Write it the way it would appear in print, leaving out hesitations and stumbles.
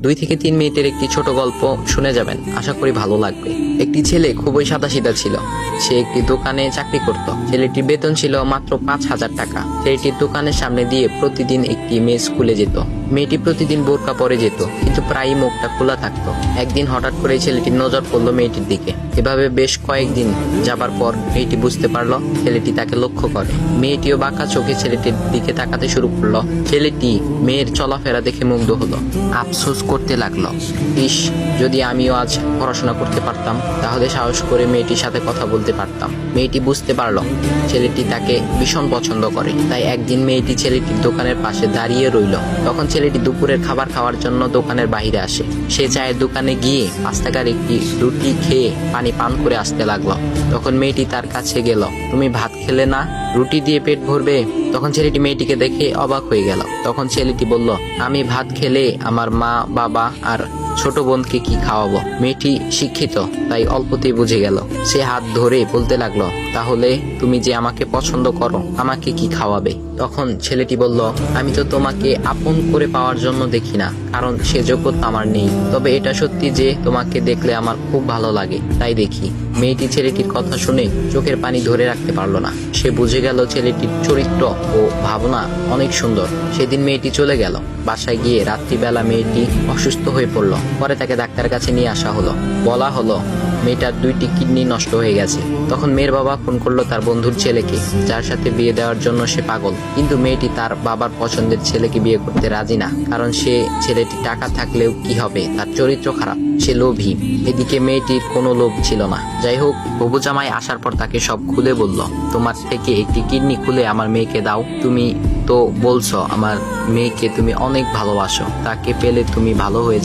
2 থেকে 3 মিনিটের একটি ছোট গল্প শুনে যাবেন, আশা করি ভালো লাগবে। একটি ছেলে খুবই সাদাসিধা ছিল। সে একটি দোকানে চাকরি করত। ছেলেটির বেতন ছিল মাত্র 5,000 টাকা। ছেলেটির দোকানের সামনে দিয়ে প্রতিদিন একটি মেয়ে স্কুলে যেত। মেয়েটি প্রতিদিন বোরকা পরে যেত, কিন্তু প্রায়ই মুখটা খোলা থাকতো। একদিন হঠাৎ করে ছেলেটির নজর পড়লো মেয়েটির দিকে। এভাবে বেশ কয়েকদিন যাবার পর মেয়েটি বুঝতে পারলো ছেলেটি তাকে লক্ষ্য করে। মেয়েটিও বাঁকা চোখে ছেলেটির দিকে তাকাতে শুরু করলো। ছেলেটি মেয়ের চলাফেরা দেখে মুগ্ধ হলো। আফসোস করতে লাগলো, ইস, যদি আমিও আজ পড়াশোনা করতে পারতাম, তাহলে সাহস করে মেয়েটির সাথে কথা বলতে পারতাম। মেয়েটি বুঝতে পারলো ছেলেটি তাকে ভীষণ পছন্দ করে। তাই একদিন মেয়েটি ছেলেটির দোকানের পাশে দাঁড়িয়ে রইল। তখন ছেলেটি দুপুরের খাবার খাওয়ার জন্য দোকানের বাইরে আসে। সে চায়ের দোকানে গিয়ে 5 টাকার একটি রুটি খেয়ে পানি পান করে আসতে লাগলো। তখন মেয়েটি তার কাছে গেল। তুমি ভাত খেলে না, রুটি দিয়ে পেট ভরবে? তখন ছেলেটি মেয়েটিকে দেখে অবাক হয়ে গেল। তখন ছেলেটি বলল, আমি ভাত খেলে আমার মা, বাবা আর ছোট বোনকে কি খাওয়াবো? মেয়েটি শিক্ষিত, তাই অল্পতেই বুঝে গেল। সে হাত ধরে বলতে লাগলো, তাহলে তুমি যে আমাকে পছন্দ করো, আমাকে কি খাওয়াবে? তখন ছেলেটি বলল, আমি তো তোমাকে আপন করে পাওয়ার জন্য দেখি না, কারণ সে যোগ্যতা আমার নেই। তবে এটা সত্যি যে তোমাকে দেখলে আমার খুব ভালো লাগে, তাই দেখি। মেয়েটি ছেলেটির কথা শুনে চোখের পানি ধরে রাখতে পারলো না। সে বুঝে গেল ছেলেটির চরিত্র ও ভাবনা অনেক সুন্দর। সেদিন মেয়েটি চলে গেল। বাসায় গিয়ে রাত্রিবেলা মেয়েটি অসুস্থ হয়ে পড়ল। পরে তাকে ডাক্তারের কাছে নিয়ে আসা হলো। বলা হলো মেয়েটার 2টি কিডনি নষ্ট হয়ে গেছে। তখন মেয়ের বাবা ফোন করলো তার বন্ধুর ছেলেকে, যার সাথে বিয়ে দেওয়ার জন্য সে পাগল। কিন্তু মেয়েটি তার বাবার পছন্দের ছেলেকে বিয়ে করতে রাজি না, কারণ সে ছেলেটি টাকা থাকলেও কি হবে, তার চরিত্র খারাপ, সে লোভী। এদিকে মেয়েটির কোনো লোভ ছিল না। যাই হোক, হবু জামাই আসার পর তাকে সব খুলে বলল, তোমার থেকে একটি কিডনি খুলে আমার মেয়েকে দাও। তুমি তো বলছো আমার মেয়েকে তুমি অনেক ভালোবাসো, তাকে পেলে তুমি ভালো হয়ে